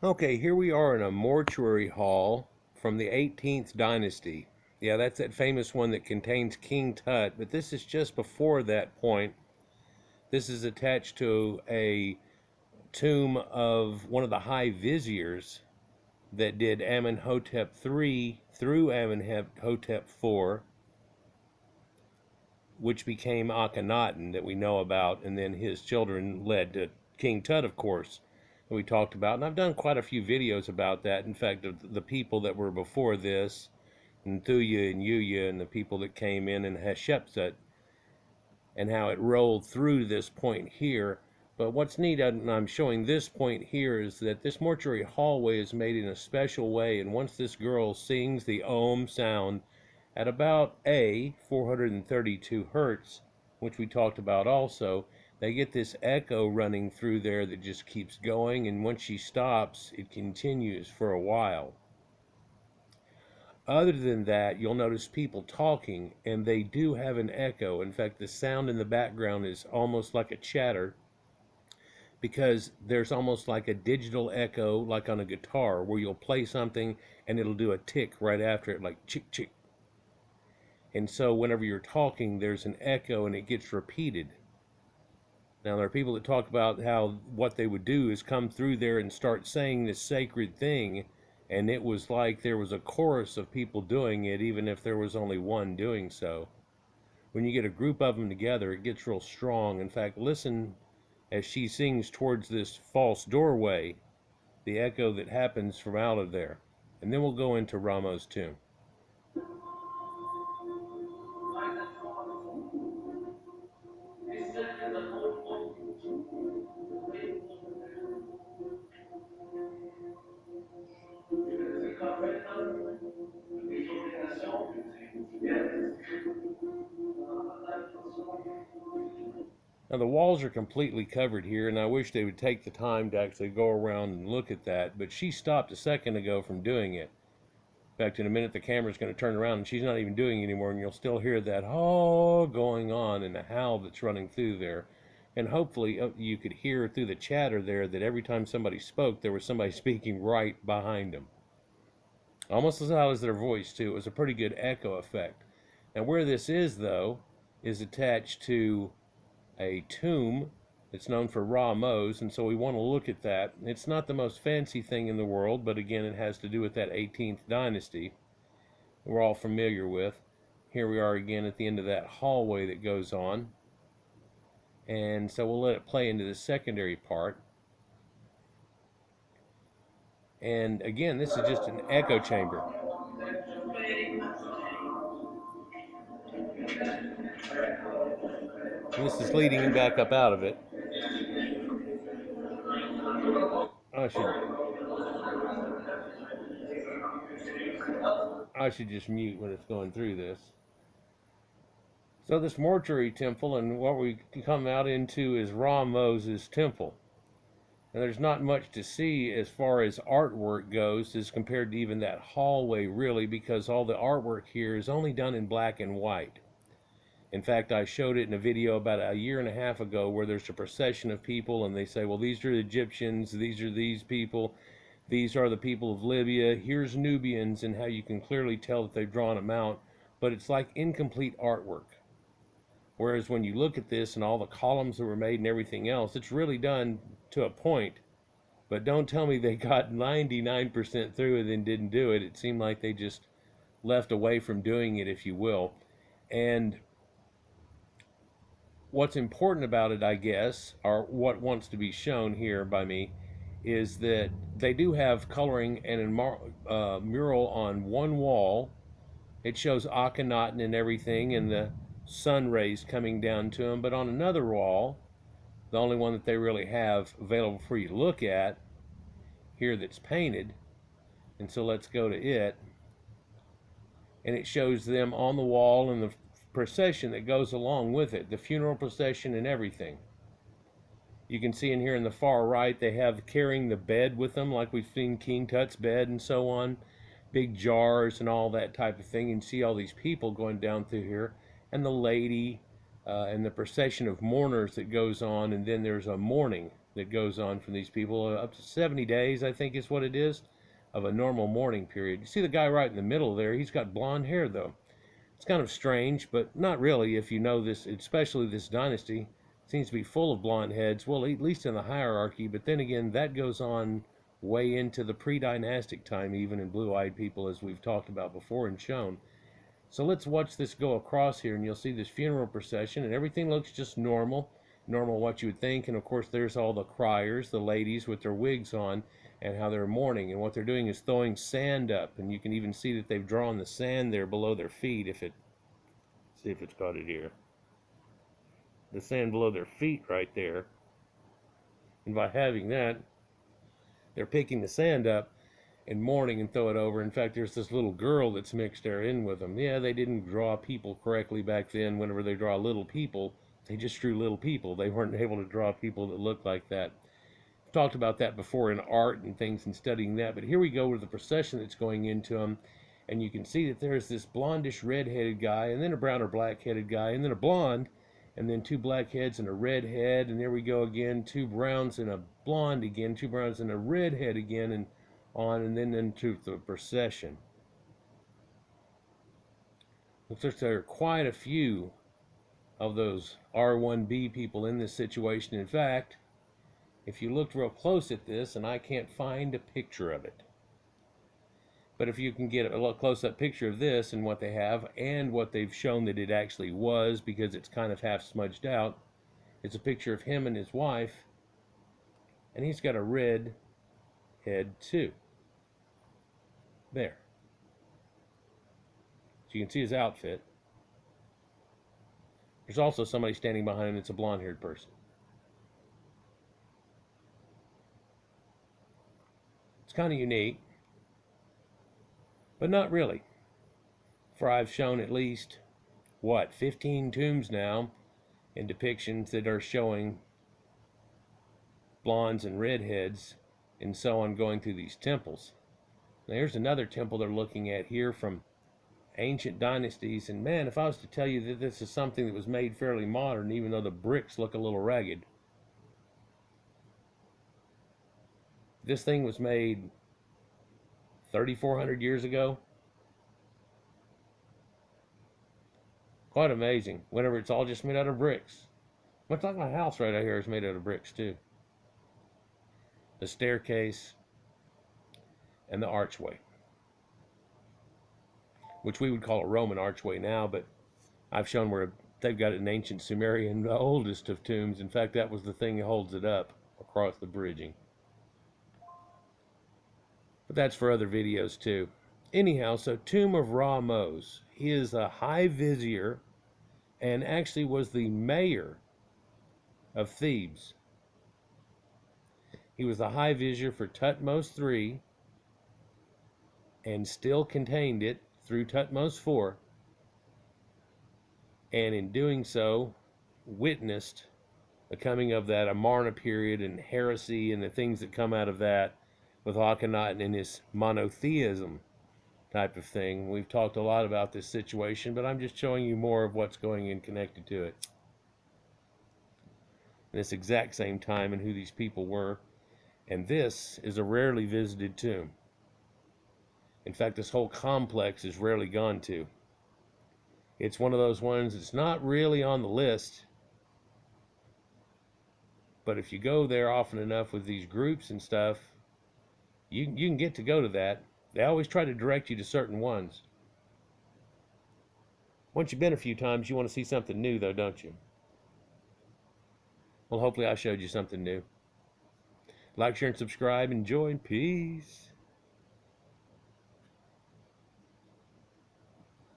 Okay, here we are in a mortuary hall from the 18th dynasty. Yeah, that's that famous one that contains King Tut, but this is just before that point. This is attached to a tomb of one of the high viziers that did Amenhotep III through Amenhotep IV, which became Akenaten that we know about, and then his children led to King Tut, of course, that we talked about. And I've done quite a few videos about that. In fact, of the people that were before this, and Thuya and Yuya, and the people that came in, and Hatshepsut, and how it rolled through this point here. But what's neat, and I'm showing this point here, is that this mortuary hallway is made in a special way. And once this girl sings the Om sound at about 432 hertz, which we talked about also, they get this echo running through there that just keeps going. And once she stops, it continues for a while. Other than that, you'll notice people talking, and they do have an echo. In fact, the sound in the background is almost like a chatter because there's almost like a digital echo, like on a guitar, where you'll play something and it'll do a tick right after it, like chick, chick. And so whenever you're talking, there's an echo and it gets repeated. Now, there are people that talk about how what they would do is come through there and start saying this sacred thing, and it was like there was a chorus of people doing it, even if there was only one doing so. When you get a group of them together, it gets real strong. In fact, listen as she sings towards this false doorway, the echo that happens from out of there. And then we'll go into Ramo's tomb. Now the walls are completely covered here, and I wish they would take the time to actually go around and look at that, but she stopped a second ago from doing it. In fact, in a minute the camera's going to turn around and she's not even doing it anymore, and you'll still hear that oh going on and the howl that's running through there. And hopefully you could hear through the chatter there that every time somebody spoke, there was somebody speaking right behind them. Almost as loud as their voice, too. It was a pretty good echo effect. Now, where this is, though, is attached to a tomb that's known for Ramose, and so we want to look at that. It's not the most fancy thing in the world, but again, it has to do with that 18th dynasty we're all familiar with. Here we are again at the end of that hallway that goes on. And so we'll let it play into the secondary part. And again, this is just an echo chamber. And this is leading him back up out of it. I should I should just mute when it's going through this. So this mortuary temple, and what we come out into is Ramoses' temple. And there's not much to see as far as artwork goes as compared to even that hallway, really, because all the artwork here is only done in black and white. In fact, I showed it in a video about a year and a half ago where there's a procession of people and they say, well, these are the Egyptians, these are these people, these are the people of Libya, here's Nubians, and how you can clearly tell that they've drawn them out, but it's like incomplete artwork. Whereas when you look at this and all the columns that were made and everything else, it's really done to a point. But don't tell me they got 99% through and then didn't do it. It seemed like they just left away from doing it, if you will. And what's important about it, I guess, or what wants to be shown here by me, is that they do have coloring and a mural on one wall. It shows Akhenaten and everything and the sun rays coming down to them. But on another wall, the only one that they really have available for you to look at here that's painted, and so let's go to it, and it shows them on the wall and the procession that goes along with it, the funeral procession and everything. You can see in here in the far right, they have carrying the bed with them, like we've seen King Tut's bed and so on, big jars and all that type of thing. And see all these people going down through here, and the lady, and the procession of mourners that goes on, and then there's a mourning that goes on from these people. Up to 70 days, I think is what it is, of a normal mourning period. You see the guy right in the middle there, he's got blonde hair though. It's kind of strange, but not really if you know this, especially this dynasty. It seems to be full of blonde heads, well, at least in the hierarchy, but then again, that goes on way into the pre-dynastic time, even in blue-eyed people, as we've talked about before and shown. So let's watch this go across here, and you'll see this funeral procession, and everything looks just normal what you would think. And of course, there's all the criers, the ladies with their wigs on, and how they're mourning. And what they're doing is throwing sand up, and you can even see that they've drawn the sand there below their feet. See if it's got it here. The sand below their feet right there. And by having that, they're picking the sand up and mourning and throw it over. In fact, there's this little girl that's mixed there in with them. Yeah, they didn't draw people correctly back then. Whenever they draw little people, they just drew little people. They weren't able to draw people that looked like that. I've talked about that before in art and things and studying that. But here we go with the procession that's going into them. And you can see that there's this blondish red-headed guy, and then a brown or black-headed guy, and then a blonde, and then two black heads and a red head. And there we go again, two browns and a blonde again, two browns and a red head again, and on, and then into the procession. Looks like there are quite a few of those R1B people in this situation. In fact, if you looked real close at this, and I can't find a picture of it, but if you can get a close-up picture of this and what they have and what they've shown that it actually was, because it's kind of half smudged out, it's a picture of him and his wife, and he's got a red head too. There. So you can see his outfit. There's also somebody standing behind him. It's a blonde-haired person. It's kind of unique, but not really. For I've shown at least, 15 tombs now in depictions that are showing blondes and redheads and so on going through these temples. Now, here's another temple they're looking at here from ancient dynasties. And man, if I was to tell you that this is something that was made fairly modern, even though the bricks look a little ragged. This thing was made 3,400 years ago. Quite amazing. Whenever it's all just made out of bricks. Much like my house right out here is made out of bricks too. The staircase and the archway, which we would call a Roman archway now, but I've shown where they've got it in ancient Sumerian, the oldest of tombs. In fact, that was the thing that holds it up across the bridging. But that's for other videos too. Anyhow, so Tomb of Ramose. He is a high vizier and actually was the mayor of Thebes. He was the high vizier for Thutmose III and still contained it through Thutmose IV, and in doing so witnessed the coming of that Amarna period and heresy and the things that come out of that with Akenaten and his monotheism type of thing. We've talked a lot about this situation, but I'm just showing you more of what's going in connected to it. This exact same time and who these people were. And this is a rarely visited tomb. In fact, this whole complex is rarely gone to. It's one of those ones that's not really on the list. But if you go there often enough with these groups and stuff, you can get to go to that. They always try to direct you to certain ones. Once you've been a few times, you want to see something new though, don't you? Well, hopefully I showed you something new. Like, share, and subscribe. Enjoy. Peace.